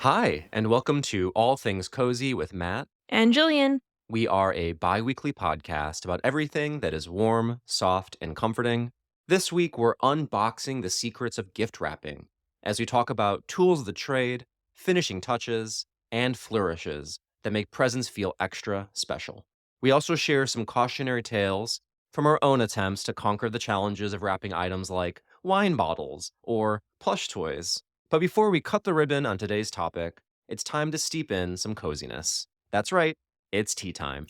Hi, and welcome to All Things Cozy with Matt. And Gillian. We are a bi weekly podcast about everything that is warm, soft, and comforting. This week, we're unboxing the secrets of gift wrapping as we talk about tools of the trade, finishing touches, and flourishes that make presents feel extra special. We also share some cautionary tales from our own attempts to conquer the challenges of wrapping items like wine bottles or plush toys. But before we cut the ribbon on today's topic, it's time to steep in some coziness. That's right, it's tea time.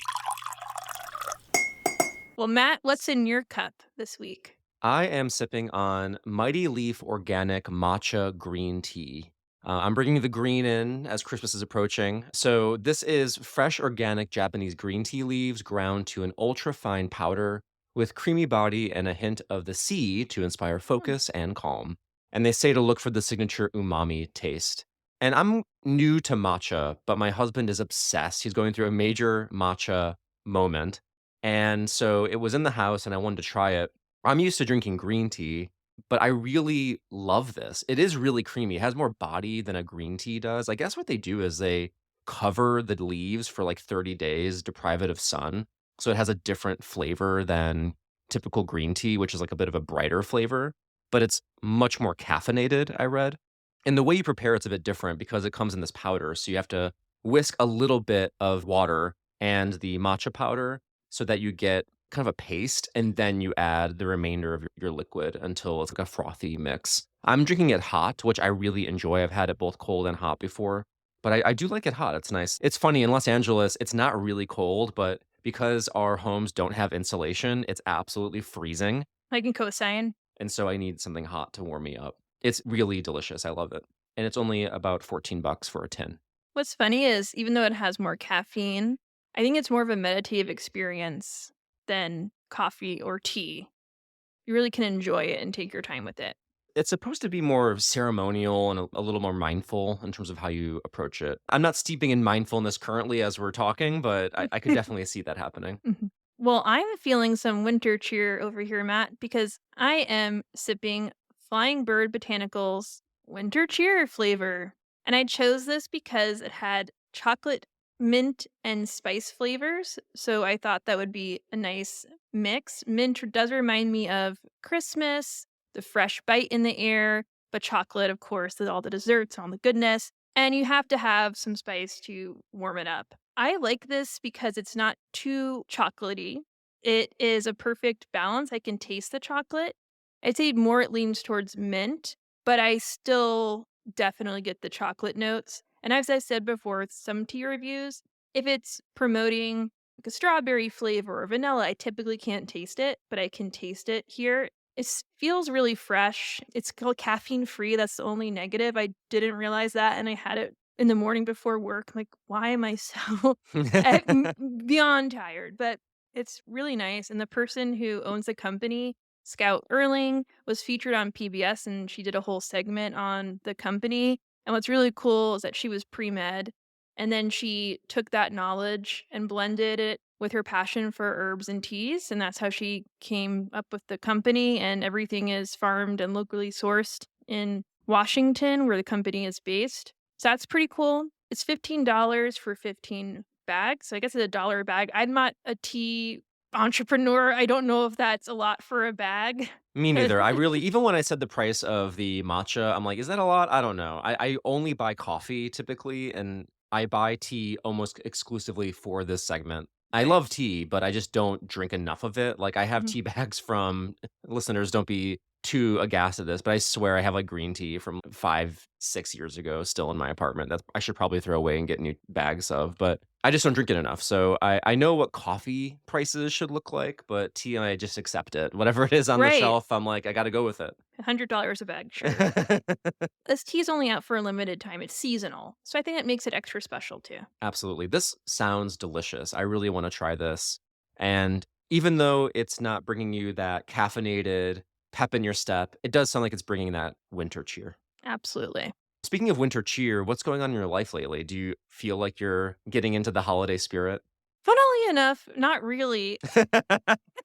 Well, Matt, what's in your cup this week? I am sipping on Mighty Leaf Organic Matcha Green Tea. I'm bringing the green in as Christmas is approaching. So, this is fresh organic Japanese green tea leaves ground to an ultra fine powder with creamy body and a hint of the sea to inspire Hmm. focus and calm. And they say to look for the signature umami taste. And I'm new to matcha, but my husband is obsessed. He's going through a major matcha moment. And so it was in the house and I wanted to try it. I'm used to drinking green tea, but I really love this. It is really creamy. It has more body than a green tea does. I guess what they do is they cover the leaves for like 30 days, deprive it of sun. So it has a different flavor than typical green tea, which is like a bit of a brighter flavor, but it's much more caffeinated, I read. And the way you prepare it's a bit different because it comes in this powder. So you have to whisk a little bit of water and the matcha powder so that you get kind of a paste, and then you add the remainder of your liquid until it's like a frothy mix. I'm drinking it hot, which I really enjoy. I've had it both cold and hot before, but I do like it hot. It's nice. It's funny, in Los Angeles, it's not really cold, but because our homes don't have insulation, it's absolutely freezing. I can co-sign. And so I need something hot to warm me up. It's really delicious. I love it. And it's only about 14 bucks for a tin. What's funny is even though it has more caffeine, I think it's more of a meditative experience than coffee or tea. You really can enjoy it and take your time with it. It's supposed to be more ceremonial and a little more mindful in terms of how you approach it. I'm not steeping in mindfulness currently as we're talking, but I could definitely see that happening. Mhm. Well, I'm feeling some winter cheer over here, Matt, because I am sipping Flying Bird Botanicals winter cheer flavor. And I chose this because it had chocolate, mint, and spice flavors. So I thought that would be a nice mix. Mint does remind me of Christmas, the fresh bite in the air, but chocolate, of course, with all the desserts, all the goodness. And you have to have some spice to warm it up. I like this because it's not too chocolatey. It is a perfect balance. I can taste the chocolate. I'd say more it leans towards mint, but I still definitely get the chocolate notes. And as I said before with some tea reviews, if it's promoting like a strawberry flavor or vanilla, I typically can't taste it, but I can taste it here. Feels really fresh. It's called caffeine free. That's the only negative. I didn't realize that, and I had it in the morning before work. I'm like, why am I so beyond tired? But it's really nice. And the person who owns the company, Scout Erling, was featured on PBS and she did a whole segment on the company. And what's really cool is that she was pre med. And then she took that knowledge and blended it with her passion for herbs and teas. And that's how she came up with the company. And everything is farmed and locally sourced in Washington, where the company is based. So that's pretty cool. It's $15 for 15 bags. So I guess it's $1 a bag. I'm not a tea entrepreneur. I don't know if that's a lot for a bag. Me neither. I really, even when I said the price of the matcha, I'm like, is that a lot? I don't know. I only buy coffee typically, and I buy tea almost exclusively for this segment. I love Nice. tea, but I just don't drink enough of it. Like, I have Mhm. tea bags from listeners, don't be too aghast at this, but I swear I have like green tea from 5, 6 years ago still in my apartment that I should probably throw away and get new bags of. But I just don't drink it enough. So I know what coffee prices should look like, but tea, I just accept it. Whatever it is on the Right. shelf, I'm like, I gotta go with it. $100 a bag, sure. This tea is only out for a limited time. It's seasonal. So I think that makes it extra special too. Absolutely. This sounds delicious. I really want to try this. And even though it's not bringing you that caffeinated pep in your step, it does sound like it's bringing that winter cheer. Absolutely. Speaking of winter cheer, what's going on in your life lately? Do you feel like you're getting into the holiday spirit? Funnily enough, not really.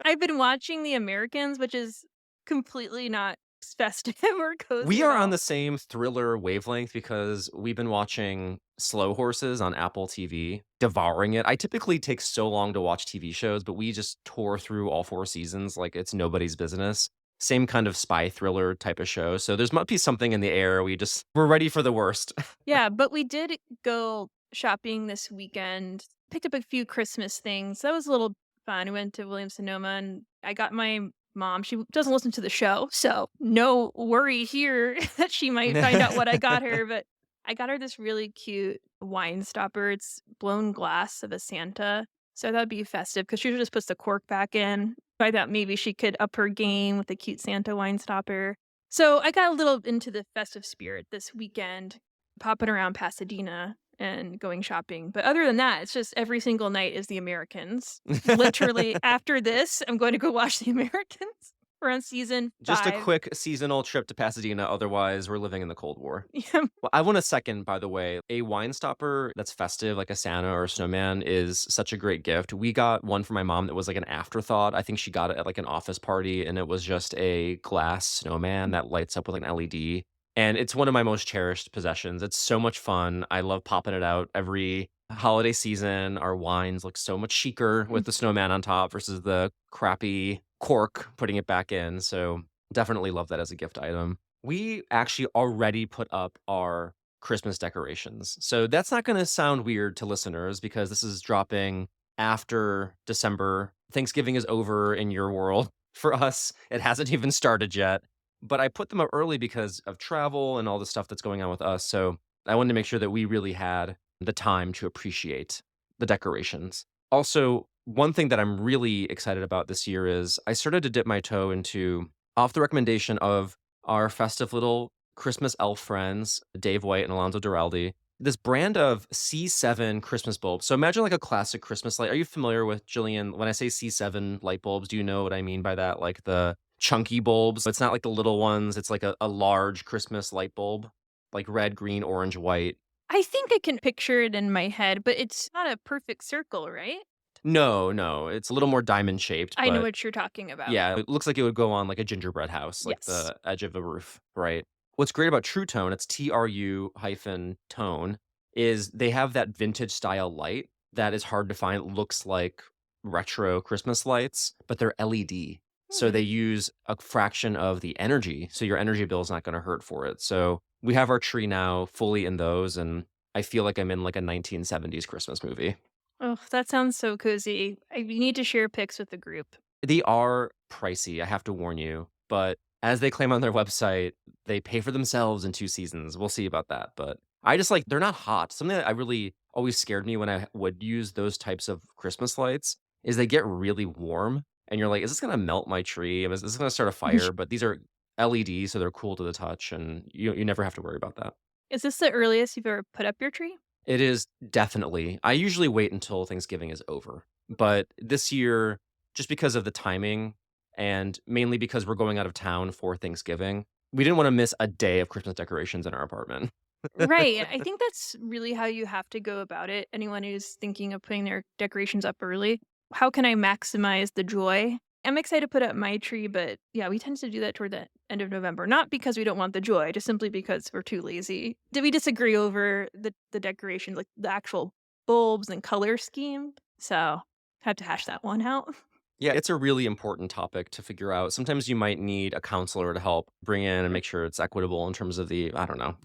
I've been watching The Americans, which is completely not festive or cozy We at are on all. the same thriller wavelength because we've been watching Slow Horses on Apple TV, devouring it. I typically take so long to watch TV shows, but we just tore through all 4 seasons like it's nobody's business. Same kind of spy thriller type of show, so there's might be something in the air, we're ready for the worst. Yeah, but we did go shopping this weekend, picked up a few Christmas things. That was a little fun. We went to Williams Sonoma and I got my mom. She doesn't listen to the show, so no worry here that she might find out what I got her, but I got her this really cute wine stopper. It's blown glass of a Santa. So that'd be festive because she usually just puts the cork back in. I thought maybe she could up her game with a cute Santa wine stopper. So I got a little into the festive spirit this weekend, popping around Pasadena and going shopping. But other than that, it's just every single night is The Americans. Literally, after this, I'm going to go watch The Americans. We're on season Just a 5. quick seasonal trip to Pasadena, otherwise we're living in the Cold War. Yeah. Well, I want a second, by the way. A wine stopper that's festive, like a Santa or a snowman, is such a great gift. We got one for my mom that was like an afterthought. I think she got it at like an office party, and it was just a glass snowman that lights up with like an LED. And it's one of my most cherished possessions. It's so much fun. I love popping it out every holiday season. Our wines look so much chicer with the snowman on top versus the crappy cork putting it back in. So definitely love that as a gift item. We actually already put up our Christmas decorations. So that's not gonna sound weird to listeners because this is dropping after December. Thanksgiving is over in your world. For us, it hasn't even started yet. But I put them up early because of travel and all the stuff that's going on with us. So I wanted to make sure that we really had the time to appreciate the decorations. Also, one thing that I'm really excited about this year is I started to dip my toe into, off the recommendation of our festive little Christmas elf friends, Dave White and Alonzo Duraldi, this brand of C7 Christmas bulbs. So imagine like a classic Christmas light. Are you familiar with, Jillian, when I say C7 light bulbs, do you know what I mean by that? Like the chunky bulbs. It's not like the little ones. It's like a large Christmas light bulb, like red, green, orange, white. I think I can picture it in my head, but it's not a perfect circle, right? No, no, it's a little more diamond shaped, I know but what you're talking about. yeah, it looks like it would go on like a gingerbread house, like Yes. the edge of a roof, right? What's great about True Tone, it's TRU hyphen tone, is they have that vintage style light that is hard to find. It looks like retro Christmas lights, but they're LED. So they Hmm. use a fraction of the energy. So your energy bill is not going to hurt for it. So we have our tree now fully in those. And I feel like I'm in like a 1970s Christmas movie. Oh, that sounds so cozy. I we need to share pics with the group. They are pricey, I have to warn you, but as they claim on their website, they pay for themselves in 2 seasons. We'll see about that, but I just like they're not hot. Something that I really always scared me when I would use those types of Christmas lights is they get really warm, and you're like, "Is this gonna melt my tree? Is this gonna start a fire?" But these are LED, so they're cool to the touch, and you never have to worry about that. Is this the earliest you've ever put up your tree? It is definitely. I usually wait until Thanksgiving is over, but this year, just because of the timing and mainly because we're going out of town for Thanksgiving, we didn't wanna miss a day of Christmas decorations in our apartment. Right. I think that's really how you have to go about it. Anyone who's thinking of putting their decorations up early. How can I maximize the joy? I'm excited to put up my tree, but yeah, we tend to do that toward the end of November. Not because we don't want the joy, just simply because we're too lazy. Did we disagree over the decorations, like the actual bulbs and color scheme? So have to hash that one out. Yeah, it's a really important topic to figure out. Sometimes you might need a counselor to help bring in and make sure it's equitable in terms of the I don't know.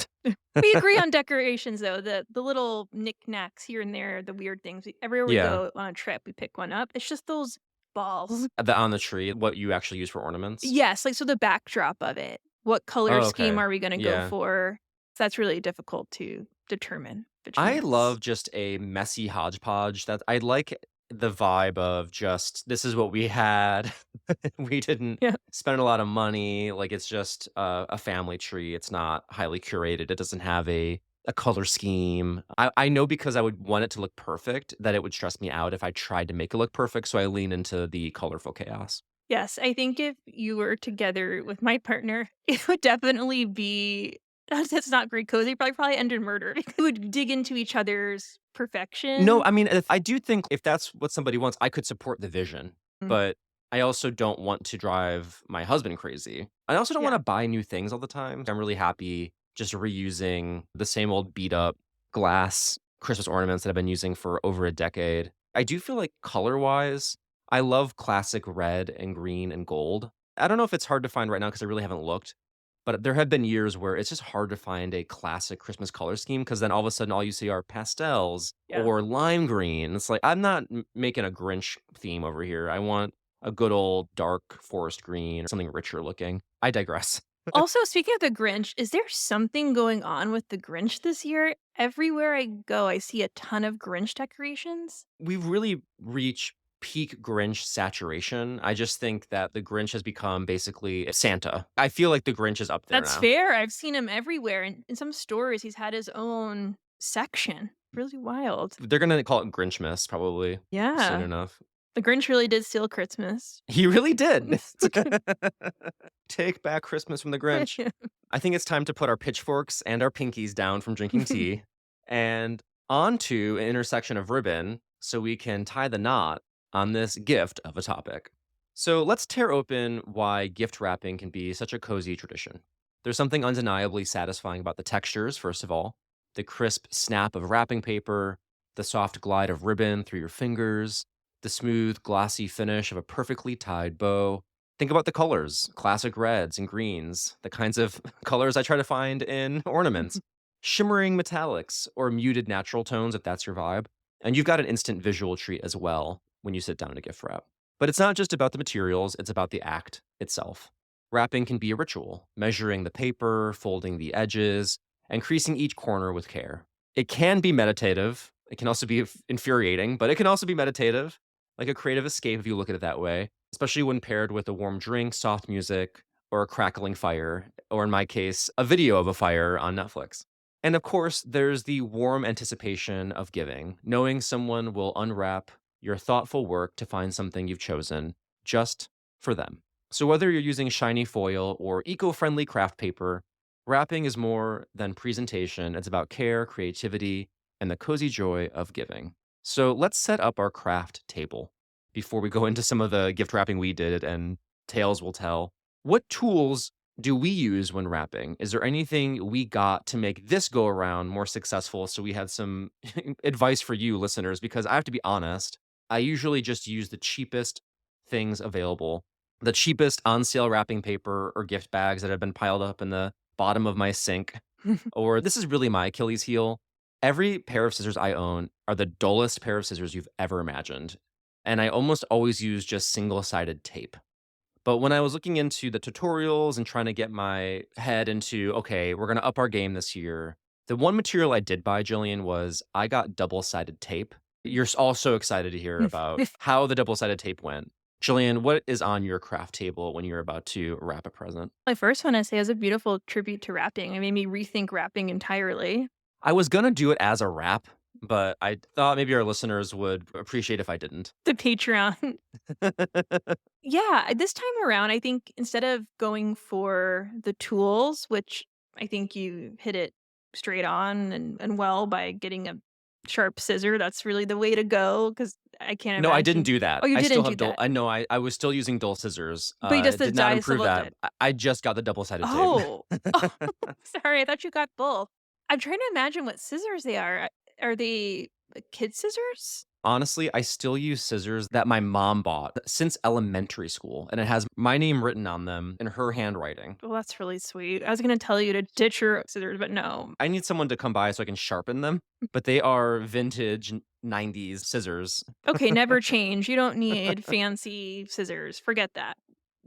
We agree on decorations though, the little knickknacks here and there, the weird things. Everywhere we Yeah, go on a trip, we pick one up. It's just those balls. the on the tree, what you actually use for ornaments. Yes, like, so the backdrop of it. What color Oh, scheme okay. are we gonna go Yeah. for? That's really difficult to determine between I us. love just a messy hodgepodge that I like the vibe of just, "This is what we had. We didn't Yeah. spend a lot of money." Like, it's just a family tree. It's not highly curated. It doesn't have a color scheme. I know because I would want it to look perfect that it would stress me out if I tried to make it look perfect, so I lean into the colorful chaos. Yes, I think if you were together with my partner, it would definitely be that's not very cozy, probably end in murder. We would dig into each other's No, perfection. I mean, if I do think if that's what somebody wants, I could support the vision, Mm. but I also don't want to drive my husband crazy. I also don't Yeah. wanna buy new things all the time. I'm really happy just reusing the same old beat up glass Christmas ornaments that I've been using for over a decade. I do feel like color-wise, I love classic red and green and gold. I don't know if it's hard to find right now because I really haven't looked, but there have been years where it's just hard to find a classic Christmas color scheme because then all of a sudden all you see are pastels Yeah. or lime green. It's like, I'm not making a Grinch theme over here. I want a good old dark forest green or something richer looking. I digress. Also, speaking of the Grinch, is there something going on with the Grinch this year? Everywhere I go, I see a ton of Grinch decorations. We've really reached peak Grinch saturation. I just think that the Grinch has become basically Santa. I feel like the Grinch is up there That's now. fair. I've seen him everywhere. In some stores, he's had his own section. Really wild. They're gonna call it Grinchmas probably soon Yeah. enough. The Grinch really did steal Christmas. He really did. Take back Christmas from the Grinch. Yeah. I think it's time to put our pitchforks and our pinkies down from drinking tea and onto an intersection of ribbon so we can tie the knot on this gift of a topic. So let's tear open why gift wrapping can be such a cozy tradition. There's something undeniably satisfying about the textures, first of all, the crisp snap of wrapping paper, the soft glide of ribbon through your fingers, the smooth, glossy finish of a perfectly tied bow. Think about the colors, classic reds and greens, the kinds of colors I try to find in ornaments, shimmering metallics or muted natural tones if that's your vibe. And you've got an instant visual treat as well when you sit down to gift wrap. But it's not just about the materials, it's about the act itself. Wrapping can be a ritual, measuring the paper, folding the edges, and creasing each corner with care. It can be meditative. It can also be infuriating, but it can also be meditative, like a creative escape if you look at it that way, especially when paired with a warm drink, soft music, or a crackling fire, or in my case, a video of a fire on Netflix. And of course, there's the warm anticipation of giving, knowing someone will unwrap your thoughtful work to find something you've chosen just for them. So, whether you're using shiny foil or eco friendly craft paper, wrapping is more than presentation. It's about care, creativity, and the cozy joy of giving. So, let's set up our craft table before we go into some of the gift wrapping we did and tales we'll tell. What tools do we use when wrapping? Is there anything we got to make this go around more successful? So, we had some advice for you, listeners, because I have to be honest, I usually just use the cheapest things available, the cheapest on sale wrapping paper or gift bags that have been piled up in the bottom of my sink. Or this is really my Achilles heel. Every pair of scissors I own are the dullest pair of scissors you've ever imagined. And I almost always use just single sided tape. But when I was looking into the tutorials and trying to get my head into, okay, we're going to up our game this year, the one material I did buy, Jillian, was I got double sided tape. You're all so excited to hear about how the double sided tape went. Jillian, what is on your craft table when you're about to wrap a present? I first want to say is a beautiful tribute to rapping. It made me rethink rapping entirely. I was going to do it as a wrap, but I thought maybe our listeners would appreciate if I didn't. The Patreon. Yeah, this time around, I think instead of going for the tools, which I think you hit it straight on and well by getting a sharp scissor, that's really the way to go because I can't No, I didn't imagine. do that. Oh, you I still didn't do have dull that. I know I was still using dull scissors. But just It the did not die still improve look that. good. I just got the double-sided tape. Oh. Oh, sorry, I thought you got both. I'm trying to imagine what scissors they are. Are they, kid scissors? Honestly, I still use scissors that my mom bought since elementary school, and it has my name written on them in her handwriting. Well, that's really sweet. I was gonna tell you to ditch your scissors, but no. I need someone to come by so I can sharpen them, but they are vintage 90s scissors. Okay, never change. You don't need fancy scissors. Forget that.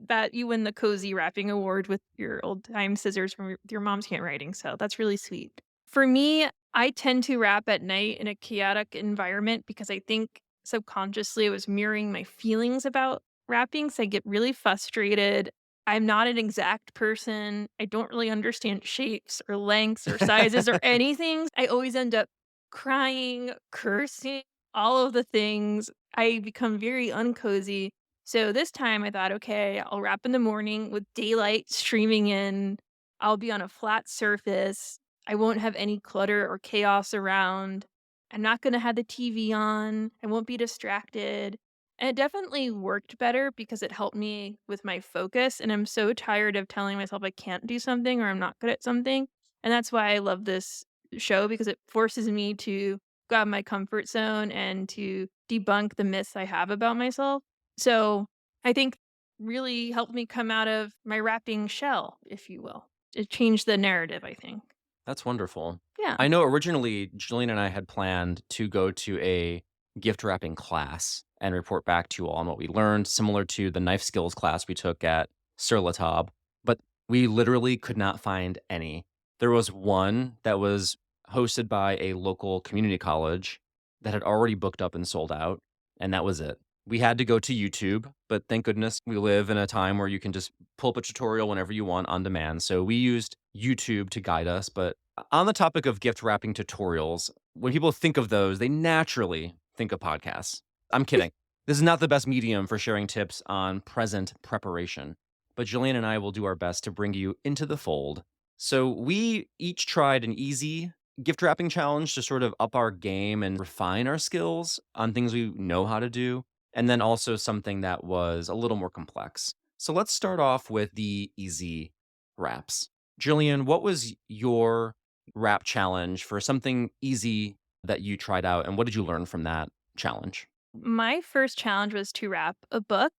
That you win the cozy wrapping award with your old time scissors from your mom's handwriting. So that's really sweet. For me, I tend to wrap at night in a chaotic environment because I think subconsciously it was mirroring my feelings about wrapping. So I get really frustrated. I'm not an exact person. I don't really understand shapes or lengths or sizes or anything. I always end up crying, cursing, all of the things. I become very uncozy. So this time I thought, okay, I'll wrap in the morning with daylight streaming in. I'll be on a flat surface. I won't have any clutter or chaos around. I'm not going to have the TV on. I won't be distracted. And it definitely worked better because it helped me with my focus, and I'm so tired of telling myself I can't do something or I'm not good at something, and that's why I love this show because it forces me to go out of my comfort zone and to debunk the myths I have about myself. So, I think really helped me come out of my wrapping shell, if you will. It changed the narrative, I think. That's wonderful. Yeah. I know originally Jillian and I had planned to go to a gift wrapping class and report back to you all on what we learned, similar to the knife skills class we took at Sur La Table, but we literally could not find any. There was one that was hosted by a local community college that had already booked up and sold out, and that was it. We had to go to YouTube, but thank goodness we live in a time where you can just pull up a tutorial whenever you want on demand. So we used YouTube to guide us. But on the topic of gift wrapping tutorials, when people think of those, they naturally think of podcasts. I'm kidding. This is not the best medium for sharing tips on present preparation, but Jillian and I will do our best to bring you into the fold. So we each tried an easy gift wrapping challenge to sort of up our game and refine our skills on things we know how to do, and then also something that was a little more complex. So let's start off with the easy wraps. Jillian, what was your wrap challenge for something easy that you tried out, and what did you learn from that challenge? My first challenge was to wrap a book,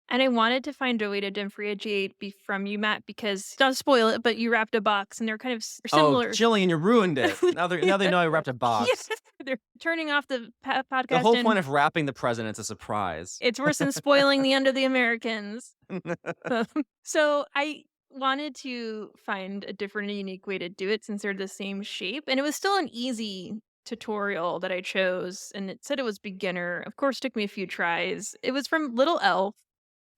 and I wanted to find a way to differentiate from you, Matt, because not to spoil it, but you wrapped a box and they're kind of Oh, similar. Jillian, you ruined it. Yeah. Now they know I wrapped a Yes, box. they're turning off the The podcast, whole point and of wrapping the present is a surprise. it's worse than spoiling the end of The Americans. Um, so I wanted to find a different and unique way to do it since they're the same shape, and it was still an easy tutorial that I chose, and it said it was beginner. Of course, took me a few tries. It was from Little Elf,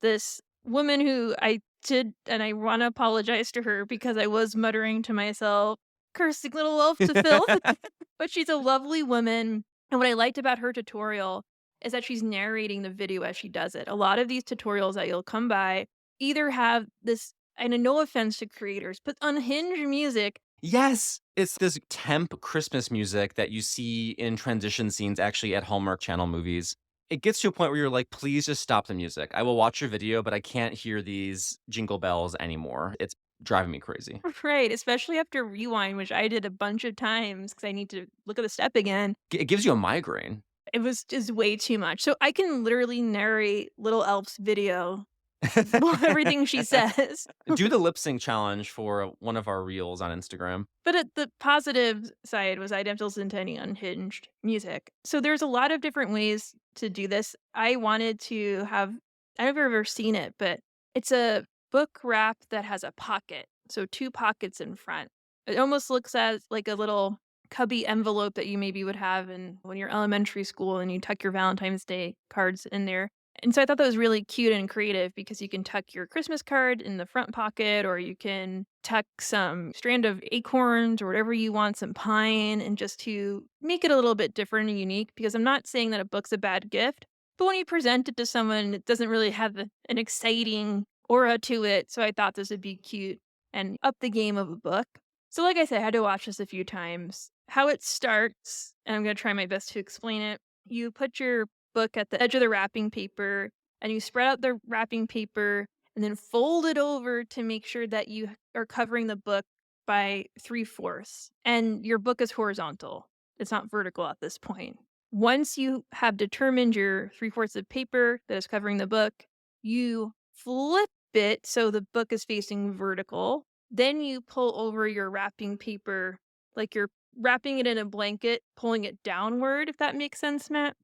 this woman who I did, and I want to apologize to her because I was muttering to myself, "Cursing little elf to filth." But she's a lovely woman, and what I liked about her tutorial is that she's narrating the video as she does it. A lot of these tutorials that you'll come by either have this, and no offense to creators, but unhinged music. Yes, it's this temp Christmas music that you see in transition scenes actually at Hallmark Channel movies. It gets to a point where you're like, "Please just stop the music. I will watch your video, but I can't hear these jingle bells anymore. It's driving me crazy." Right, especially after Rewind, which I did a bunch of times because I need to look at the step again. It gives you a migraine. It was just way too much. So I can literally narrate Little Elf's video, well, everything she says. Do the lip sync challenge for one of our reels on Instagram. But the positive side was I didn't have to listen to any unhinged music. So there's a lot of different ways to do this. I wanted to have, I don't know if you've ever seen it, but it's a book wrap that has a pocket. So two pockets in front. It almost looks as like a little cubby envelope that you maybe would have in when you're elementary school and you tuck your Valentine's Day cards in there. And so I thought that was really cute and creative because you can tuck your Christmas card in the front pocket, or you can tuck some strand of acorns or whatever you want, some pine, and just to make it a little bit different and unique. Because I'm not saying that a book's a bad gift, but when you present it to someone, it doesn't really have an exciting aura to it. So I thought this would be cute and up the game of a book. So, like I said, I had to watch this a few times. How it starts, and I'm going to try my best to explain it. You put your book at the edge of the wrapping paper and you spread out the wrapping paper and then fold it over to make sure that you are covering the book by 3/4. And your book is horizontal. It's not vertical at this point. Once you have determined your 3/4 of paper that is covering the book, you flip it so the book is facing vertical. Then you pull over your wrapping paper like you're wrapping it in a blanket, pulling it downward, if that makes sense, Matt.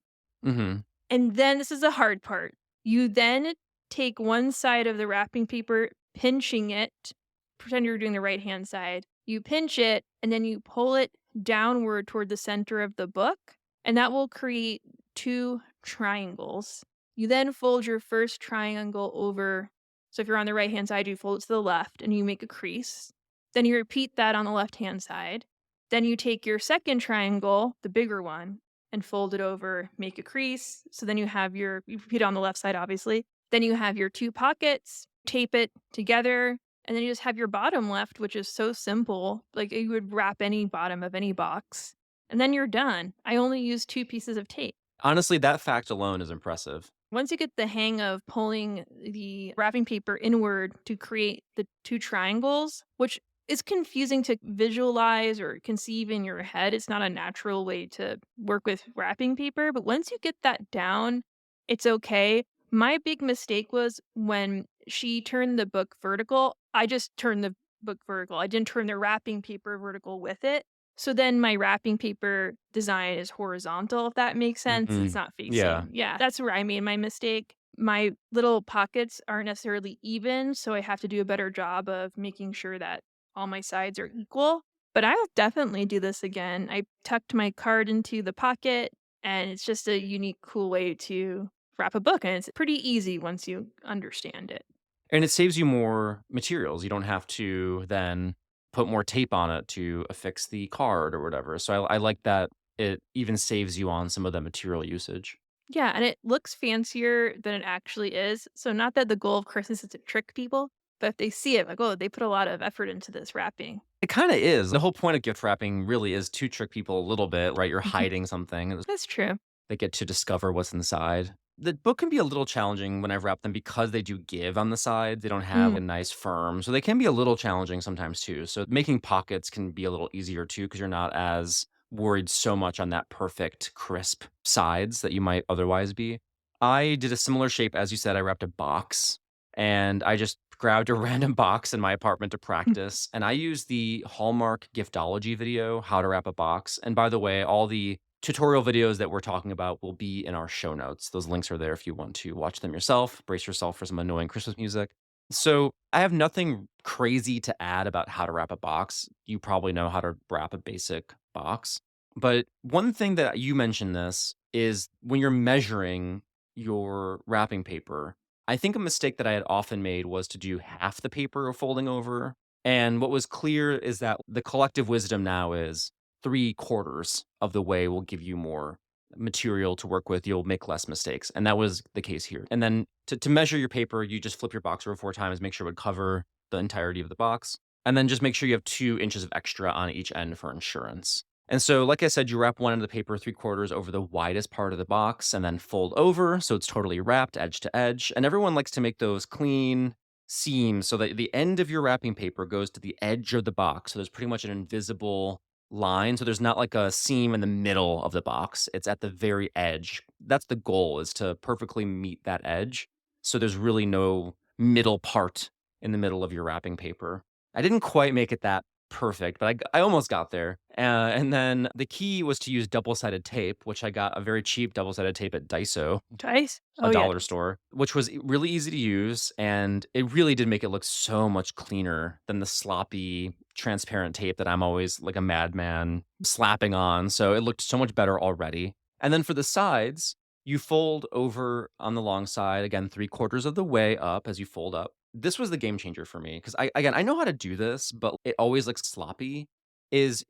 Mhm. And then this is the hard part. You then take one side of the wrapping paper, pinching it, pretend you're doing the right hand side. You pinch it and then you pull it downward toward the center of the book, and that will create two triangles. You then fold your first triangle over. So if you're on the right hand side, you fold it to the left and you make a crease. Then you repeat that on the left hand side. Then you take your second triangle, the bigger one, and fold it over, make a crease. So then you have you repeat it on the left side, obviously. Then you have your two pockets, tape it together, and then you just have your bottom left, which is so simple. Like you would wrap any bottom of any box. And then you're done. I only use two pieces of tape. Honestly, that fact alone is impressive. Once you get the hang of pulling the wrapping paper inward to create the 2 triangles, which is confusing to visualize or conceive in your head, it's not a natural way to work with wrapping paper, but once you get that down, it's okay. My big mistake was when she turned the book vertical, I just turned the book vertical. I didn't turn the wrapping paper vertical with it. So then my wrapping paper design is horizontal, if that makes sense. It's Mhm. not Yeah. facing. Yeah, that's where I made my mistake. My little pockets aren't necessarily even, so I have to do a better job of making sure that all my sides are equal. But I'll definitely do this again. I tucked my card into the pocket, and it's just a unique, cool way to wrap a book. And it's pretty easy once you understand it. And it saves you more materials. You don't have to then put more tape on it to affix the card or whatever. So I like that it even saves you on some of the material usage. Yeah, and it looks fancier than it actually is. So, not that the goal of Christmas is to trick people, but if they see it, like, oh, they put a lot of effort into this wrapping. It kinda is. The whole point of gift wrapping really is to trick people a little bit, right? You're hiding something. That's true. They get to discover what's inside. The book can be a little challenging when I've wrapped them because they do give on the sides. They don't have Mm. a nice firm, so they can be a little challenging sometimes too. So making pockets can be a little easier too because you're not as worried so much on that perfect crisp sides that you might otherwise be. I did a similar shape as you said. I wrapped a box and I just grabbed a random box in my apartment to practice, and I used the Hallmark Giftology video, How to Wrap a Box. And by the way, all the tutorial videos that we're talking about will be in our show notes. Those links are there if you want to watch them yourself. Brace yourself for some annoying Christmas music. So, I have nothing crazy to add about how to wrap a box. You probably know how to wrap a basic box. But one thing that you mentioned this is when you're measuring your wrapping paper, I think a mistake that I had often made was to do half the paper folding over. And what was clear is that the collective wisdom now is 3/4 of the way will give you more material to work with. You'll make less mistakes. And that was the case here. And then to measure your paper, you just flip your box over 4 times, make sure it would cover the entirety of the box. And then just make sure you have 2 inches of extra on each end for insurance. And so, like I said, you wrap one end of the paper 3/4 over the widest part of the box and then fold over so it's totally wrapped edge to edge. And everyone likes to make those clean seams so that the end of your wrapping paper goes to the edge of the box. So there's pretty much an invisible line. So there's not like a seam in the middle of the box. It's at the very edge. That's the goal is to perfectly meet that edge. So there's really no middle part in the middle of your wrapping paper. I didn't quite make it that perfect, but I almost got there. And then the key was to use double-sided tape, which I got a very cheap double-sided tape at Daiso, Dice? a Oh, yeah, dollar dice. store, which was really easy to use, and it really did make it look so much cleaner than the sloppy, transparent tape that I'm always like a madman slapping on, so it looked so much better already. And then for the sides, you fold over on the long side, again, 3/4 of the way up as you fold up. This was the game changer for me because I know how to do this, but it always looks sloppy, is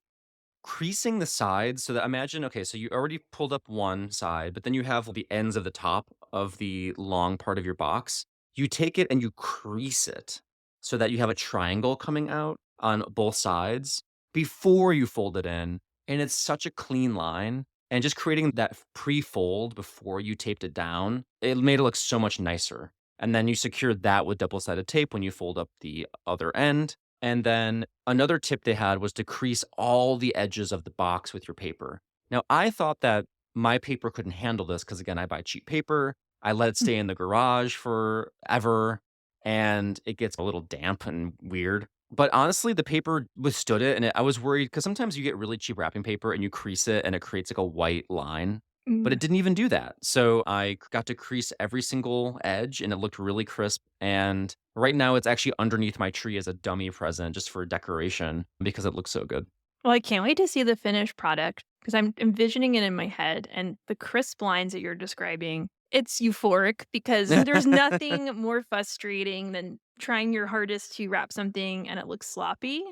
creasing the sides so that imagine, okay, so you already pulled up one side, but then you have the ends of the top of the long part of your box. You take it and you crease it so that you have a triangle coming out on both sides before you fold it in. And it's such a clean line. And just creating that pre fold before you taped it down, it made it look so much nicer. And then you secure that with double sided tape when you fold up the other end. And then another tip they had was to crease all the edges of the box with your paper. Now, I thought that my paper couldn't handle this because, again, I buy cheap paper. I let it Mm. stay in the garage forever, and it gets a little damp and weird. But honestly, the paper withstood it, and I was worried because sometimes you get really cheap wrapping paper and you crease it, and it creates like a white line. But Mm. it didn't even do that. So I got to crease every single edge, and it looked really crisp. And right now, it's actually underneath my tree as a dummy present just for decoration because it looks so good. Well, I can't wait to see the finished product because I'm envisioning it in my head and the crisp lines that you're describing. It's euphoric because there's nothing more frustrating than trying your hardest to wrap something and it looks sloppy.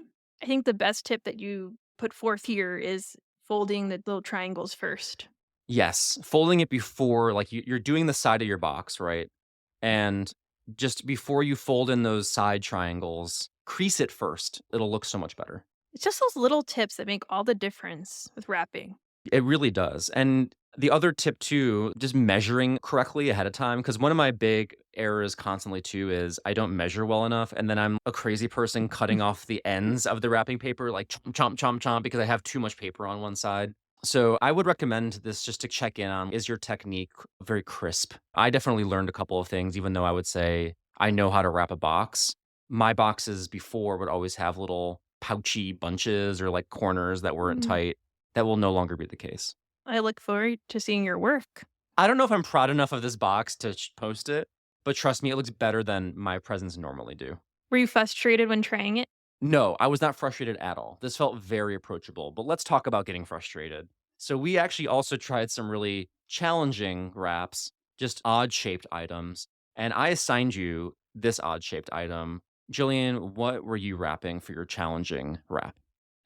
I think the best tip that you put forth here is folding the little triangles first. Yes, folding it before, like you're doing the side of your box, right? And just before you fold in those side triangles, crease it first. It'll look so much better. It's just those little tips that make all the difference with wrapping. It really does. And The other tip too, just measuring correctly ahead of time, because one of my big errors constantly too is I don't measure well enough, and then I'm a crazy person cutting off the ends of the wrapping paper, like chomp, chomp, chomp, chomp, because I have too much paper on one side. So I would recommend this just to check in on, is your technique very crisp? I definitely learned a couple of things, even though I would say I know how to wrap a box. My boxes before would always have little pouchy bunches or like corners that weren't Mm. tight. That will no longer be the case. I look forward to seeing your work. I don't know if I'm proud enough of this box to post it, but trust me, it looks better than my presents normally do. Were you frustrated when trying it? No, I was not frustrated at all. This felt very approachable, but let's talk about getting frustrated. So we actually also tried some really challenging wraps, just odd shaped items, and I assigned you this odd shaped item. Jillian, what were you wrapping for your challenging wrap?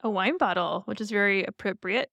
A wine bottle, which is very appropriate.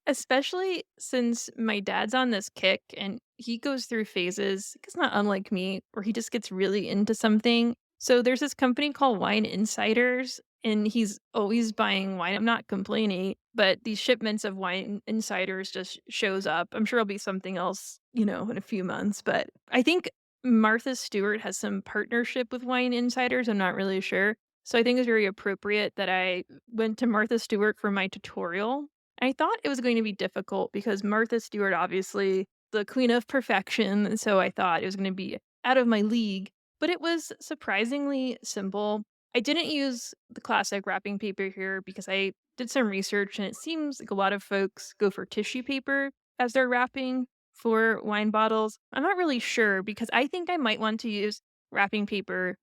Especially since my dad's on this kick and he goes through phases, it's not unlike me, where he just gets really into something. So there's this company called Wine Insiders, and he's always buying wine. I'm not complaining, but these shipments of Wine Insiders just shows up. I'm sure it'll be something else, in a few months. But I think Martha Stewart has some partnership with Wine Insiders. I'm not really sure. So I think it's very appropriate that I went to Martha Stewart for my tutorial. I thought it was going to be difficult because Martha Stewart, obviously, the queen of perfection, and so I thought it was gonna be out of my league, but it was surprisingly simple. I didn't use the classic wrapping paper here because I did some research, and it seems like a lot of folks go for tissue paper as their wrapping for wine bottles. I'm not really sure because I think I might want to use wrapping paper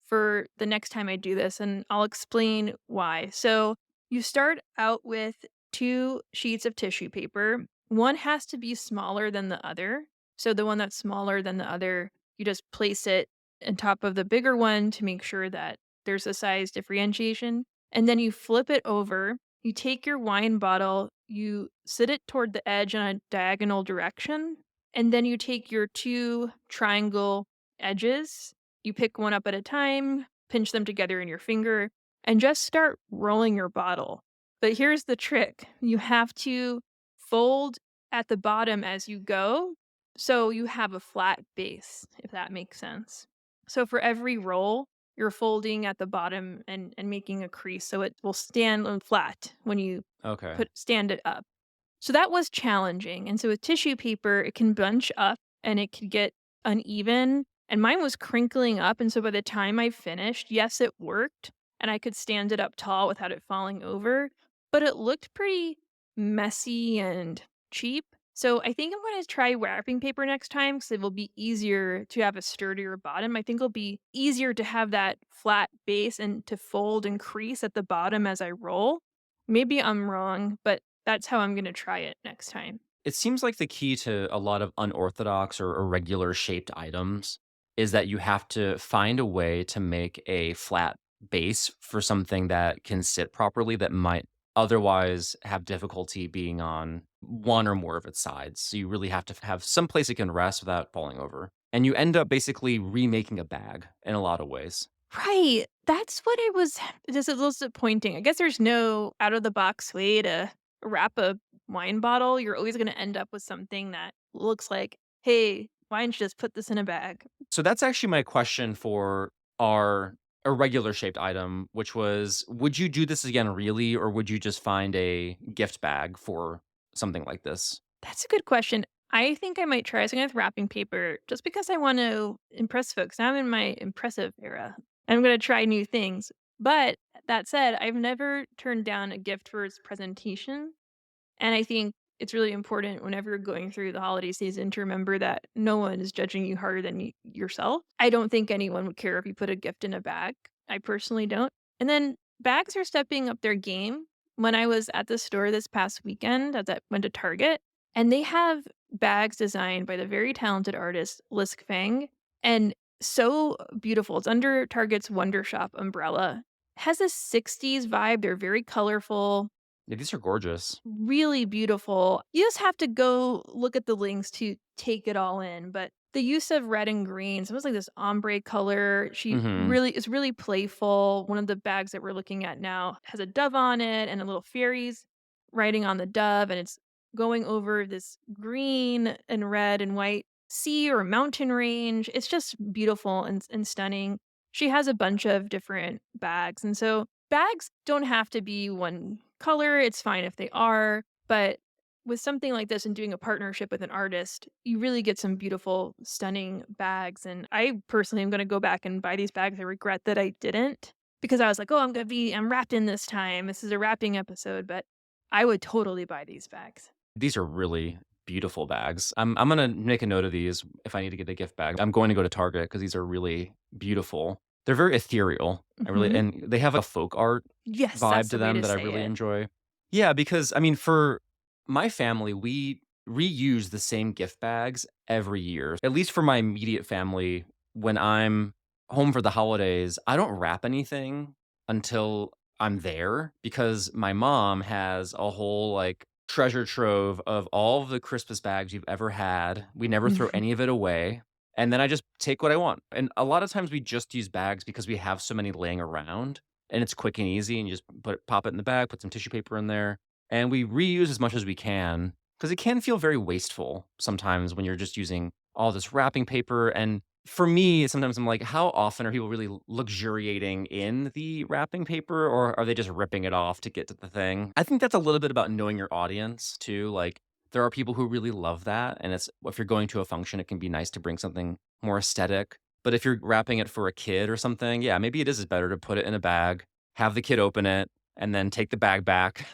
for the next time I do this, and I'll explain why. So, you start out with 2 sheets of tissue paper. One has to be smaller than the other. So the one that's smaller than the other, you just place it on top of the bigger one to make sure that there's a size differentiation. And then you flip it over. You take your wine bottle, you sit it toward the edge in a diagonal direction, and then you take your 2 triangle edges. You pick one up at a time, pinch them together in your finger, and just start rolling your bottle. But here's the trick. You have to fold at the bottom as you go, so you have a flat base, if that makes sense. So for every roll, you're folding at the bottom and making a crease so it will stand on flat when you Okay. stand it up. So that was challenging, and so with tissue paper, it can bunch up and it could get uneven, and mine was crinkling up, and so by the time I finished, yes, it worked, and I could stand it up tall without it falling over, but it looked pretty messy and cheap. So I think I'm gonna try wrapping paper next time because it will be easier to have a sturdier bottom. I think it'll be easier to have that flat base and to fold and crease at the bottom as I roll. Maybe I'm wrong, but that's how I'm gonna try it next time. It seems like the key to a lot of unorthodox or irregular shaped items is that you have to find a way to make a flat base for something that can sit properly that might otherwise have difficulty being on one or more of its sides. So you really have to have some place it can rest without falling over. And you end up basically remaking a bag in a lot of ways. Right. That's what it was just a little disappointing. I guess there's no out of the box way to wrap a wine bottle. You're always gonna end up with something that looks like, "Hey, why don't you just put this in a bag?" So that's actually my question for our irregular shaped item, which was, would you do this again really, or would you just find a gift bag for something like this? That's a good question. I think I might try something with wrapping paper just because I want to impress folks. I'm in my impressive era. I'm going to try new things. But that said, I've never turned down a gift for its presentation. And I think it's really important whenever you're going through the holiday season to remember that no one is judging you harder than yourself. I don't think anyone would care if you put a gift in a bag. I personally don't. And then bags are stepping up their game. When I was at the store this past weekend, as I went to Target, and they have bags designed by the very talented artist Lisk Fang, and so beautiful. It's under Target's Wonder Shop umbrella. Has a 60s vibe. They're very colorful, Yeah, these are gorgeous. really beautiful. You just have to go look at the links to take it all in, but the use of red and green, so it was like this ombre color. She Hmm. really is really playful. One of the bags that we're looking at now has a dove on it and a little fairies writing on the dove, and it's going over this green and red and white sea or mountain range. It's just beautiful and stunning. She has a bunch of different bags. And so bags don't have to be one color. It's fine if they are. But with something like this and doing a partnership with an artist, you really get some beautiful, stunning bags. And I personally am going to go back and buy these bags. I regret that I didn't because I was like, oh, I'm wrapped in this time. This is a wrapping episode. But I would totally buy these bags. These are really beautiful bags. I'm gonna make a note of these if I need to get a gift bag. I'm going to go to Target because these are really beautiful. They're very ethereal. I really Mhm. and they have a folk art Yes, vibe that's to the way them to that I say really it. enjoy. Yeah, because I mean, for my family, we reuse the same gift bags every year. At least for my immediate family, when I'm home for the holidays, I don't wrap anything until I'm there because my mom has a whole like treasure trove of all of the Christmas bags you've ever had. We never throw any of it away. And then I just take what I want. And a lot of times we just use bags because we have so many laying around and it's quick and easy and you just pop it in the bag, put some tissue paper in there, and we reuse as much as we can because it can feel very wasteful sometimes when you're just using all this wrapping paper. And for me, sometimes I'm like, how often are people really luxuriating in the wrapping paper or are they just ripping it off to get to the thing? I think that's a little bit about knowing your audience too. Like, there are people who really love that. And it's if you're going to a function, it can be nice to bring something more aesthetic. But if you're wrapping it for a kid or something, yeah, maybe it is better to put it in a bag, have the kid open it, and then take the bag back.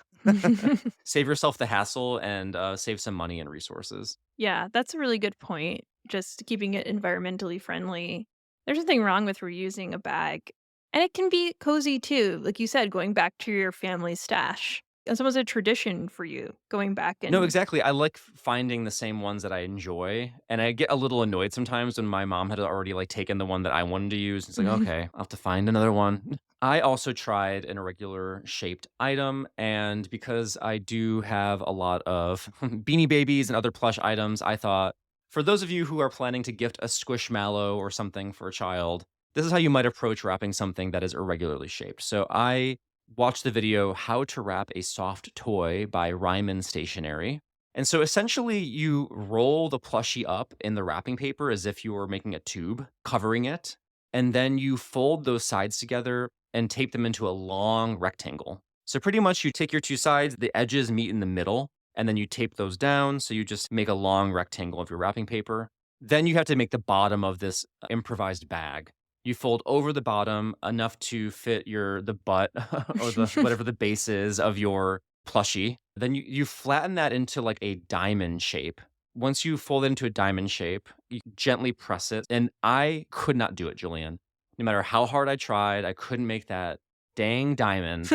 Save yourself the hassle and save some money and resources. Yeah, that's a really good point. Just keeping it environmentally friendly. There's nothing wrong with reusing a bag. And it can be cozy too. Like you said, going back to your family stash. It's almost a tradition for you going back No, and exactly. I like finding the same ones that I enjoy, and I get a little annoyed sometimes when my mom had already, like, taken the one that I wanted to use. It's like, "Okay, I'll have to find another one." I also tried an irregular shaped item, and because I do have a lot of Beanie Babies and other plush items, I thought, for those of you who are planning to gift a Squishmallow or something for a child, this is how you might approach wrapping something that is irregularly shaped. So I watched the video How to Wrap a Soft Toy by Ryman Stationery. And so essentially, you roll the plushie up in the wrapping paper as if you were making a tube, covering it. And then you fold those sides together and tape them into a long rectangle. So pretty much you take your two sides, the edges meet in the middle, and then you tape those down. So you just make a long rectangle of your wrapping paper. Then you have to make the bottom of this improvised bag. You fold over the bottom enough to fit the butt or the whatever the base is of your plushie. Then you flatten that into like a diamond shape. Once you fold it into a diamond shape, you gently press it. And I could not do it, Julian. No matter how hard I tried, I couldn't make that dang diamond.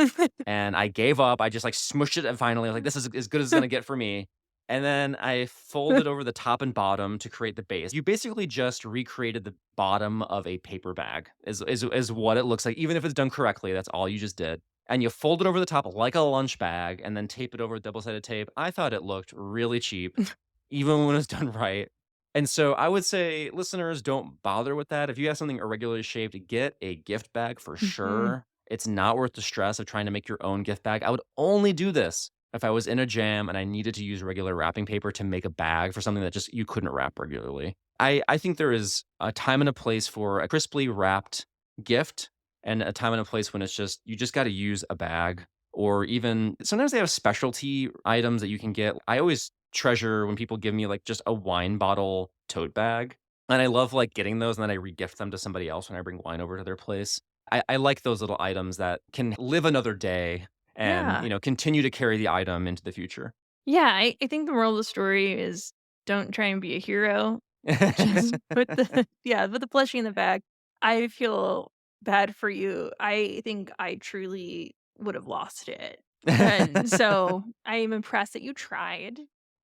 And I gave up. I just like smushed it and finally I was like, this is as good as it's gonna get for me. And then I folded over the top and bottom to create the base. You basically just recreated the bottom of a paper bag is what it looks like. Even if it's done correctly, that's all you just did. And you fold it over the top like a lunch bag and then tape it over with double-sided tape. I thought it looked really cheap, even when it's done right. And so I would say, listeners, don't bother with that. If you have something irregularly shaped, get a gift bag for Mhm. sure. It's not worth the stress of trying to make your own gift bag. I would only do this if I was in a jam and I needed to use regular wrapping paper to make a bag for something that just you couldn't wrap regularly. I think there is a time and a place for a crisply wrapped gift and a time and a place when it's just you just got to use a bag or even sometimes they have specialty items that you can get. I always treasure when people give me like just a wine bottle tote bag. And I love like getting those and then I regift them to somebody else when I bring wine over to their place. I like those little items that can live another day and, Yeah. continue to carry the item into the future. Yeah, I think the moral of the story is don't try and be a hero. Just put the yeah, put the plushie in the bag. I feel bad for you. I think I truly would have lost it. And so I am impressed that you tried.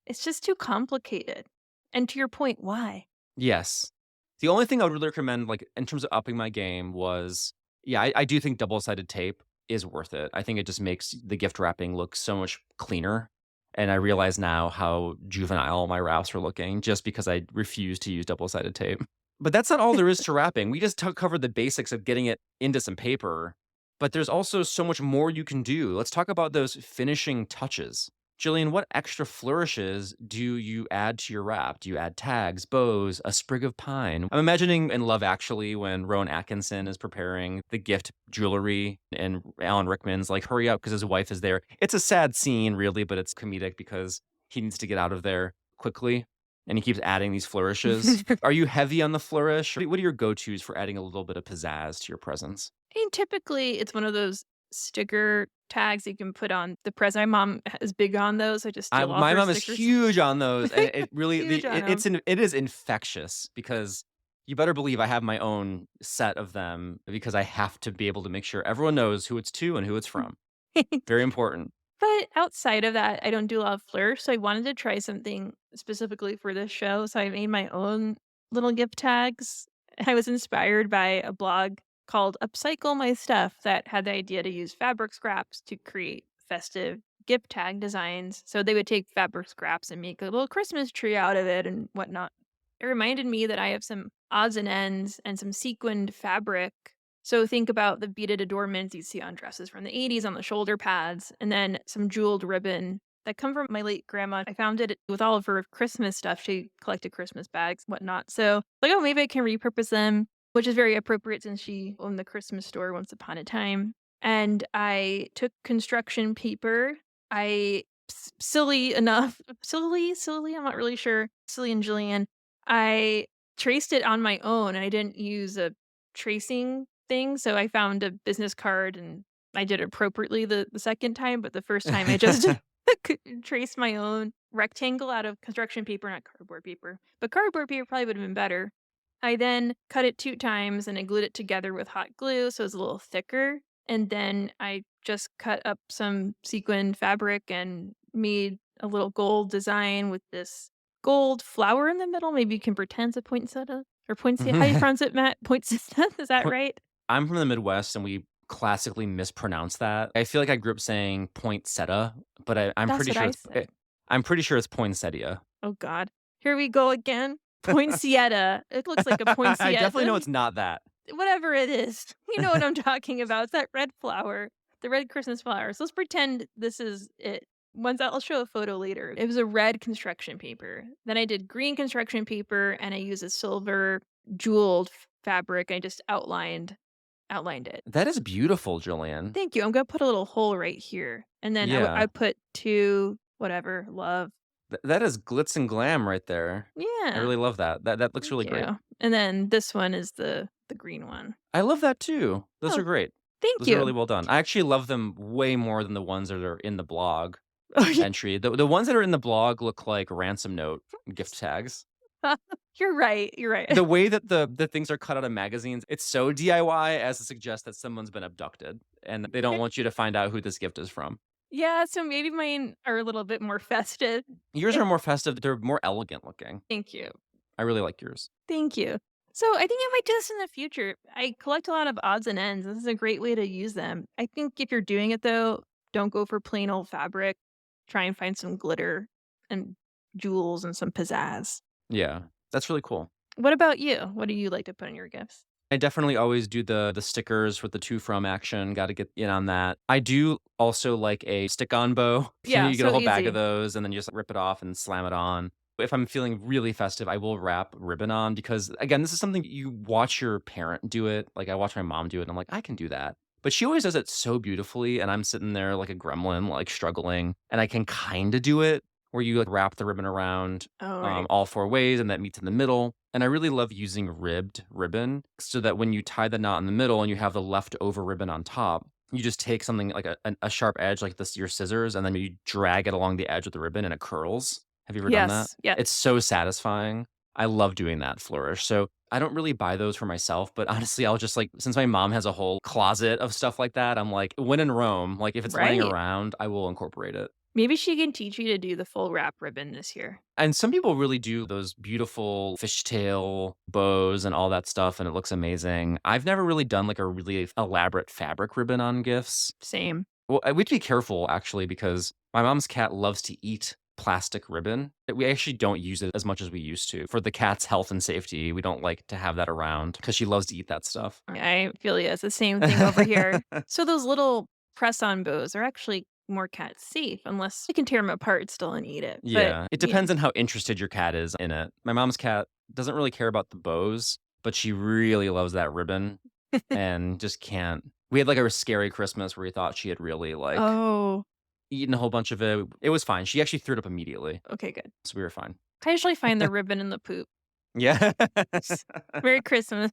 It's just too complicated. And to your point, why? Yes. The only thing I would really recommend, like, in terms of upping my game was yeah, I do think double-sided tape is worth it. I think it just makes the gift wrapping look so much cleaner, and I realize now how juvenile my wraps were looking just because I refused to use double-sided tape. But that's not all there is to wrapping. We just covered the basics of getting it into some paper, but there's also so much more you can do. Let's talk about those finishing touches. Jillian, what extra flourishes do you add to your wrap? Do you add tags, bows, a sprig of pine? I'm imagining in Love Actually when Rowan Atkinson is preparing the gift jewelry and Alan Rickman's like, hurry up because his wife is there. It's a sad scene, really, but it's comedic because he needs to get out of there quickly and he keeps adding these flourishes. Are you heavy on the flourish? What are your go tos for adding a little bit of pizzazz to your presents? mean, typically, it's one of those sticker tags you can put on the present. My mom is big on those. I just steal all My her mom is stickers. huge on those, and it really Huge on them. it is infectious because you better believe I have my own set of them because I have to be able to make sure everyone knows who it's to and who it's from. Very important. But outside of that, I don't do a lot of flourish, so I wanted to try something specifically for this show, so I made my own little gift tags. I was inspired by a blog called Upcycle My Stuff that had the idea to use fabric scraps to create festive gift tag designs. So they would take fabric scraps and make a little Christmas tree out of it and whatnot. It reminded me that I have some odds and ends and some sequined fabric. So think about the beaded adornments you see on dresses from the 80s on the shoulder pads, and then some jeweled ribbon that come from my late grandma. I found it with all of her Christmas stuff. She collected Christmas bags, whatnot. So like, oh, maybe I can repurpose them, which is very appropriate since she owned the Christmas store once upon a time. And I took construction paper. Silly enough, silly, I'm not really sure. Silly and Jillian. I traced it on my own. I didn't use a tracing thing, so I found a business card and I did it appropriately the second time, but the first time I just traced my own rectangle out of construction paper, not cardboard paper. But cardboard paper probably would have been better. I then cut it 2 times and I glued it together with hot glue so it's a little thicker, and then I just cut up some sequined fabric and made a little gold design with this gold flower in the middle. Maybe you can pretend it's a poinsettia or poinsettia. How do you pronounce it, Matt? Poinsettia? Is that Point right? I'm from the Midwest, and we classically mispronounce that. I feel like I grew up saying poinsettia, but That's what I said. I'm pretty sure it's poinsettia. Oh god. Here we go again. Poinsettia. It looks like a I definitely know poinsettia. it's not that. Whatever it is. You know what I'm talking about. It's that red flower, the red Christmas flowers. Let's pretend this is it. Once I'll show a photo later. It was a red construction paper. Then I did green construction paper and I used a silver jeweled fabric. I just outlined it. That is beautiful, Jillian. Thank you. I'm gonna put a little hole right here. And then I Yeah. put two whatever, love. That is glitz and glam right there. I Yeah. really love that. That looks Thank really great. you. And then this one is the green one. I love that too. Those Oh, are great. thank Those are you. really well done. I actually love them way more than the ones that are in the blog Oh, yeah. entry. The ones that are in the blog look like ransom note gift tags. You're right, you're right. The way that the things are cut out of magazines, it's so DIY as to suggest that someone's been abducted and they don't want you to find out who this gift is from. Yeah, so maybe mine are a little bit more festive. Yours Eh, are more festive. They're more elegant looking. thank you. I really like yours. Thank you. So I think I might do this in the future. I collect a lot of odds and ends. This is a great way to use them. I think if you're doing it though, don't go for plain old fabric. Try and find some glitter and jewels and some pizzazz. Yeah. That's really cool. What about you? What do you like to put in your gifts? I definitely always do the stickers with the to from action, gotta get in on that. I do also like a stick-on bow. You know, Yeah, you get a so whole bag of easy. those, and then you just rip it off and slam it on. If I'm feeling really festive, I will wrap ribbon on because, again, this is something you watch your parent do it. Like, I watch my mom do it, and I'm like, "I can do that." But she always does it so beautifully, and I'm sitting there like a gremlin, like, struggling, and I can kinda do it where you, like, wrap the ribbon around Oh, right. all 4 ways, and that meets in the middle, and I really love using ribbed ribbon so that when you tie the knot in the middle and you have the leftover ribbon on top, you just take something like a sharp edge like this your scissors, and then you drag it along the edge of the ribbon and it curls. Have you ever done that? Yes, yeah. It's so satisfying. I love doing that flourish. So, I don't really buy those for myself, but honestly, I'll just, like since my mom has a whole closet of stuff like that, I'm like, when in Rome, like, if it's laying Right. around, I will incorporate it. Maybe she can teach you to do the full wrap ribbon this year. And some people really do those beautiful fishtail bows and all that stuff, and it looks amazing. I've never really done like a really elaborate fabric ribbon on gifts. Same. Well, we have to be careful actually because my mom's cat loves to eat plastic ribbon. We actually don't use it as much as we used to. For the cat's health and safety, we don't like to have that around because she loves to eat that stuff. I feel you. It's the same thing over here. So those little press-on bows are actually more cats safe unless you can tear them apart still and eat it. But Yeah, it yeah. depends on how interested your cat is in it. My mom's cat doesn't really care about the bows, but she really loves that ribbon and just can't. We had, like, a scary Christmas where we thought she had really, like, Oh, eaten a whole bunch of it. It was fine. She actually threw it up immediately, okay, good. so we were fine. I usually find the ribbon in the poop. Yeah. Merry Christmas.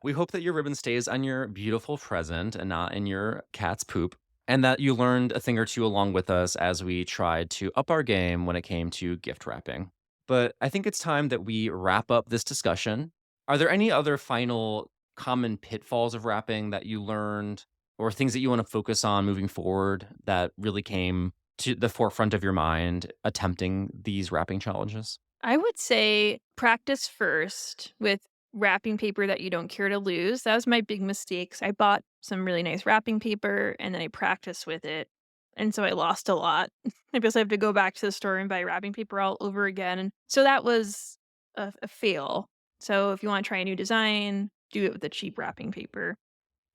We hope that your ribbon stays on your beautiful present and not in your cat's poop, and that you learned a thing or two along with us as we tried to up our game when it came to gift wrapping. But I think it's time that we wrap up this discussion. Are there any other final common pitfalls of wrapping that you learned or things that you want to focus on moving forward that really came to the forefront of your mind attempting these wrapping challenges? I would say practice first with wrapping paper that you don't care to lose. That was my big mistakes. I bought some really nice wrapping paper and then I practiced with it. And so I lost a lot. I guess I have to go back to the store and buy wrapping paper all over again. And so that was a fail. So if you want to try a new design, do it with the cheap wrapping paper.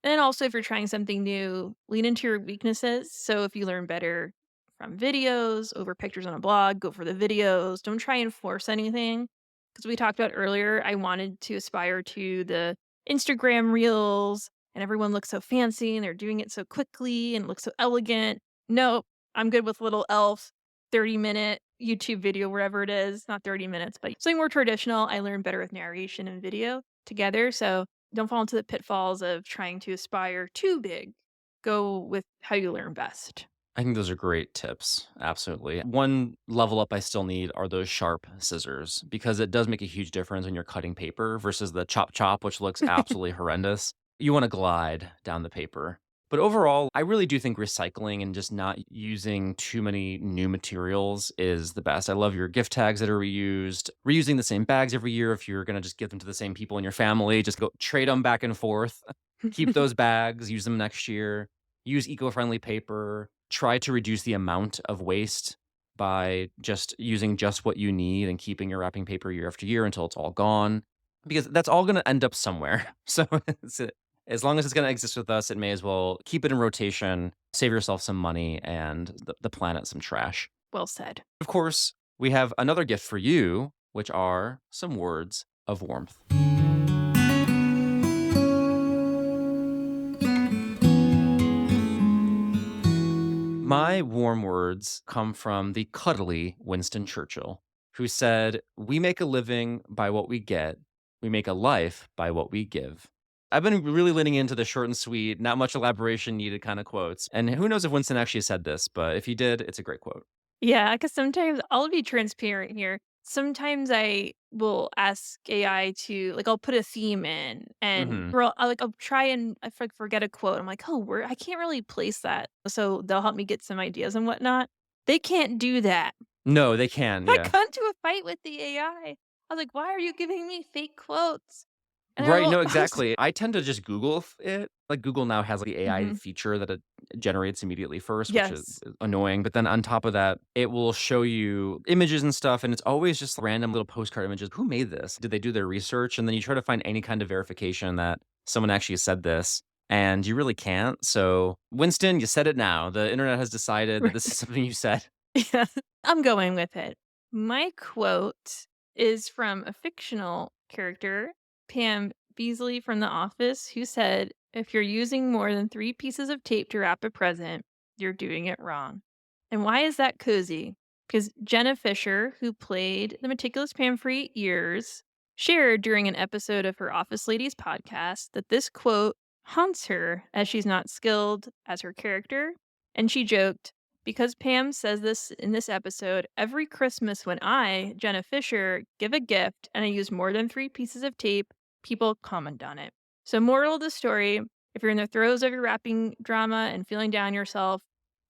And then also, if you're trying something new, lean into your weaknesses. So if you learn better from videos over pictures on a blog, go for the videos. Don't try and force anything. Because we talked about earlier, I wanted to aspire to the Instagram reels, and everyone looks so fancy and they're doing it so quickly and it looks so elegant. Nope, I'm good with little elf 30-minute YouTube video, wherever it is. Not 30 minutes, but something more traditional. I learn better with narration and video together. So don't fall into the pitfalls of trying to aspire too big. Go with how you learn best. I think those are great tips. Absolutely. One level up I still need are those sharp scissors because it does make a huge difference when you're cutting paper versus the chop chop, which looks absolutely horrendous. You want to glide down the paper. But overall, I really do think recycling and just not using too many new materials is the best. I love your gift tags that are reused, reusing the same bags every year. If you're going to just give them to the same people in your family, just go trade them back and forth. Keep those bags, use them next year. Use eco-friendly paper. Try to reduce the amount of waste by just using just what you need and keeping your wrapping paper year after year until it's all gone, because that's all gonna end up somewhere. So, it's as long as it's gonna exist with us, it may as well keep it in rotation, save yourself some money and the planet some trash. Well said. Of course, we have another gift for you, which are some words of warmth. My warm words come from the cuddly Winston Churchill, who said, "We make a living by what we get, we make a life by what we give." I've been really leaning into the short and sweet, not much elaboration needed kind of quotes. And who knows if Winston actually said this, but if he did, it's a great quote. Yeah, because sometimes I'll be transparent here. Sometimes I will ask AI to like I'll put a theme in and Hmm. or I'll try and if I forget a quote, I'm like, oh, where I can't really place that. So they'll help me get some ideas and whatnot. They can't do that. No, they can. I Yeah. got into a fight with the AI. I was like, why are you giving me fake quotes? And they're Right, all no, I was exactly. I tend to just Google it. Like, Google now has, like, the AI Mhm. feature that it generates immediately first, which is Yes. annoying, but then on top of that, it will show you images and stuff, and it's always just random little postcard images. Who made this? Did they do their research? And then you try to find any kind of verification that someone actually said this, and you really can't. So, Winston, you said it now. The internet has decided that this is something you said. Yeah, I'm going with it. My quote is from a fictional character, Pam Beasley from The Office, who said, "If you're using more than 3 pieces of tape to wrap a present, you're doing it wrong." And why is that cozy? Because Jenna Fisher, who played the meticulous Pam for 8 years, shared during an episode of her Office Ladies podcast that this quote haunts her as she's not skilled as her character. And she joked, because Pam says this in this episode, every Christmas when I, Jenna Fisher, give a gift and I use more than 3 pieces of tape, people comment on it. So, moral of the story, if you're in the throes of your wrapping drama and feeling down yourself,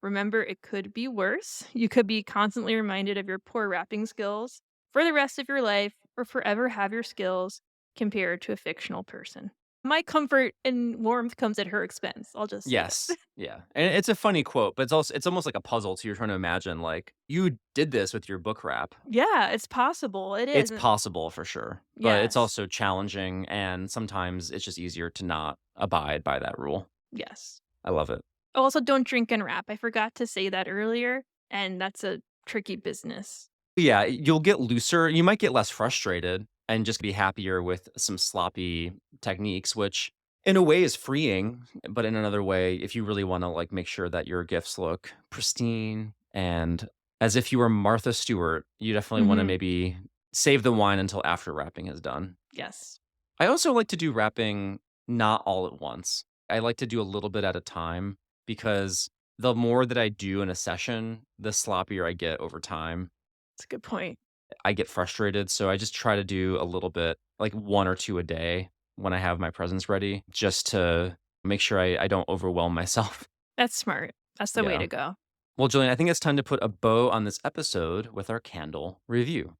remember it could be worse. You could be constantly reminded of your poor wrapping skills for the rest of your life or forever have your skills compared to a fictional person. My comfort and warmth comes at her expense. I'll just say that. Yes. Yeah. And it's a funny quote, but it's almost like a puzzle too. You're trying to imagine, like, you did this with your book wrap. Yeah, it's possible. It It's is. possible for sure, but it's Yes. also challenging, and sometimes it's just easier to not abide by that rule. Yes. I love it. Oh, also, don't drink and wrap. I forgot to say that earlier, and that's a tricky business. Yeah, you'll get looser. You might get less frustrated and just be happier with some sloppy techniques, which in a way is freeing. But in another way, if you really want to like make sure that your gifts look pristine and as if you were Martha Stewart, you definitely want to Mhm. maybe save the wine until after wrapping is done. Yes. I also like to do wrapping not all at once. I like to do a little bit at a time because the more that I do in a session, the sloppier I get over time. That's a good point. I get frustrated, so I just try to do a little bit, like 1 or 2 a day when I have my presents ready, just to make sure I don't overwhelm myself. That's smart. That's the way Yeah. to go. Well, Julian, I think it's time to put a bow on this episode with our candle review.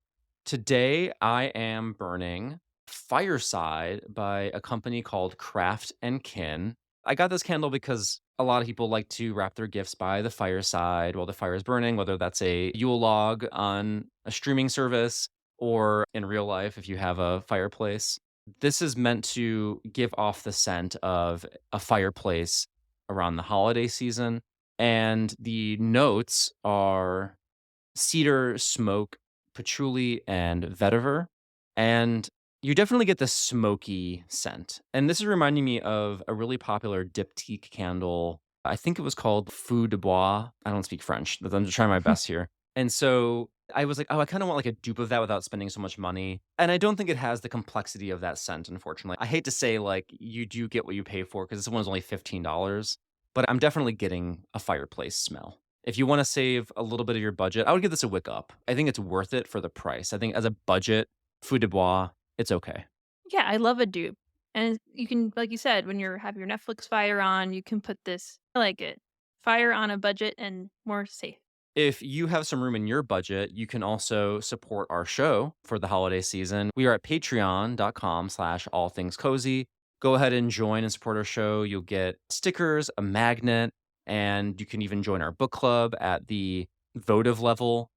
Today, I am burning Fireside by a company called Craft and Kin. I got this candle because a lot of people like to wrap their gifts by the fireside while the fire is burning, whether that's a Yule log on a streaming service or in real life if you have a fireplace. This is meant to give off the scent of a fireplace around the holiday season. And the notes are cedar, smoke, patchouli, and vetiver. And you definitely get the smoky scent. And this is reminding me of a really popular diptyque candle. I think it was called Feu de Bois. I don't speak French, but I'm just trying my best here. And so I was like, oh, I kind of want like a dupe of that without spending so much money. And I don't think it has the complexity of that scent, unfortunately. I hate to say like you do get what you pay for because this one's only $15, but I'm definitely getting a fireplace smell. If you wanna save a little bit of your budget, I would give this a wick up. I think it's worth it for the price. I think as a budget, Feu de Bois, it's okay. Yeah, I love a dupe. And you can, like you said, when you're have your Netflix fire on, you can put this. I like it. Fire on a budget and more safe. If you have some room in your budget, you can also support our show for the holiday season. We are at patreon.com/allthingscozy. Go ahead and join and support our show. You'll get stickers, a magnet, and you can even join our book club at the votive level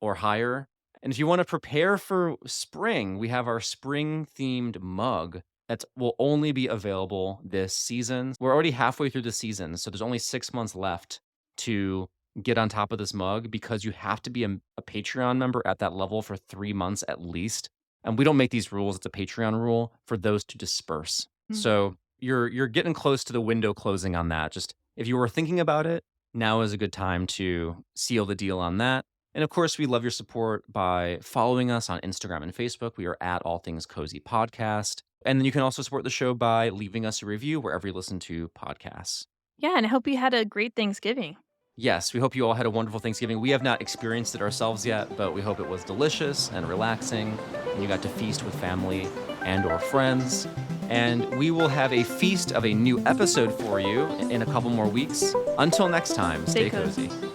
or higher. And if you want to prepare for spring, we have our spring themed mug that will only be available this season. We're already halfway through the season, so there's only 6 months left to get on top of this mug because you have to be a Patreon member at that level for 3 months at least. And we don't make these rules, it's a Patreon rule for those to disperse. Mm. So you're getting close to the window closing on that. Just if you were thinking about it, now is a good time to seal the deal on that. And of course, we love your support by following us on Instagram and Facebook. We are at All Things Cozy Podcast. And then you can also support the show by leaving us a review wherever you listen to podcasts. Yeah, and I hope you had a great Thanksgiving. Yes, we hope you all had a wonderful Thanksgiving. We have not experienced it ourselves yet, but we hope it was delicious and relaxing, and you got to feast with family and or friends. And we will have a feast of a new episode for you in a couple more weeks. Until next time, Stay stay cozy. cozy.